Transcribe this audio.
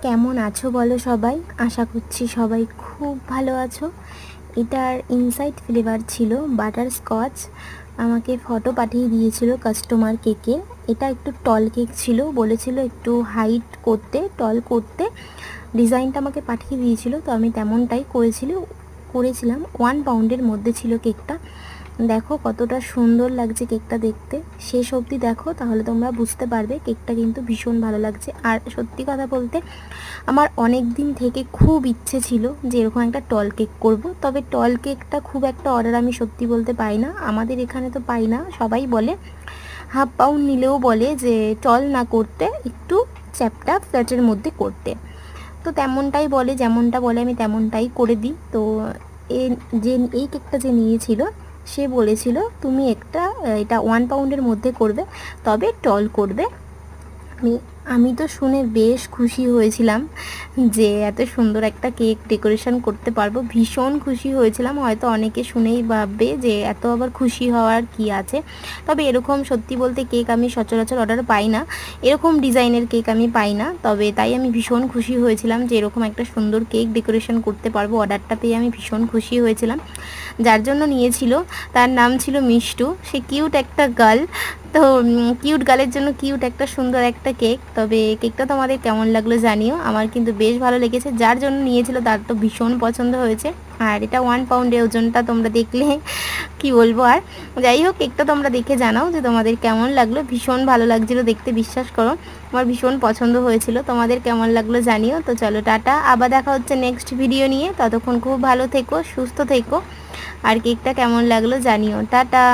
কেমন আছো বলো সবাই? আশা করছি সবাই খুব ভালো আছো। এটার ইনসাইড ফ্লেভার ছিল বাটারস্কচ। আমাকে ফটো পাঠিয়ে দিয়েছিল কাস্টমার কেকের। এটা একটু টল কেক ছিল, বলেছিল একটু হাইট করতে, টল করতে। ডিজাইনটা আমাকে পাঠিয়ে দিয়েছিল, তো আমি তেমনটাই করেছিলাম। 1 পাউন্ডের মধ্যে ছিল কেকটা। দেখো কতটা সুন্দর লাগছে কেকটা দেখতে, শেষ অবধি দেখো তাহলে তোমরা বুঝতে পারবে। কেকটা কিন্তু ভীষণ ভালো লাগছে। আর সত্যি কথা বলতে আমার অনেক দিন থেকে খুব ইচ্ছে ছিল যে এরকম একটা টল কেক করব। তবে টল কেকটা খুব একটা অর্ডার আমি সত্যি বলতে পাই না, আমাদের এখানে তো পাই না। সবাই বলে 1/2 পাউন্ড নিলেও বলে যে টল না করতে, একটু চ্যাপটা ফ্ল্যাটের মধ্যে করতে। তো তেমনটাই বলে, যেমনটা বলে আমি তেমনটাই করে দিই। তো এই কেকটা যে নিয়েছিল সে বলেছিল তুমি এটা 1 পাউন্ডের মধ্যে করবে, তবে টল করবে। আমি আমি তো শুনে বেশ খুশি হয়েছিলাম যে এত সুন্দর একটা কেক ডেকোরেশন করতে পারবো। ভীষণ খুশি হয়েছিলাম। হয়তো অনেকে শুনেই ভাববে যে এত আবার খুশি হওয়ার কি আছে। তবে এরকম সত্যি বলতে কেক আমি সচরাচর অর্ডার পাই না, এরকম ডিজাইনের কেক আমি পাই না। তবে তাই আমি ভীষণ খুশি হয়েছিলাম যে এরকম একটা সুন্দর কেক ডেকোরেশন করতে পারবো। অর্ডারটা পেয়ে আমি ভীষণ খুশি হয়েছিলাম। যার জন্য নিয়েছিল তার নাম ছিল মিষ্টু। সে কিউট একটা গার্ল। তো কিউট গার্লের জন্য কিউট একটা সুন্দর একটা কেক। তবে কেকটা তোমাদের কেমন লাগলো জানিও, আমার কিন্তু বেশ ভালো লেগেছে। যার জন্য নিয়েছিল তার তো ভীষণ পছন্দ হয়েছে। আর এটা 1 পাউন্ডের ওজনটা তোমরা দেখলে কি বলবো। আর যাই হোক, কেকটা তোমরা দেখে জানাও যে তোমাদের কেমন লাগলো। ভীষণ ভালো লাগছিলো দেখতে, বিশ্বাস করো আমার ভীষণ পছন্দ হয়েছিল। তোমাদের কেমন লাগলো জানিও। তো চলো টাটা, আবার দেখা হচ্ছে নেক্সট ভিডিও নিয়ে। ততক্ষণ খুব ভালো থেকো, সুস্থ থেকো। আর কেকটা কেমন লাগলো জানিও। টাটা।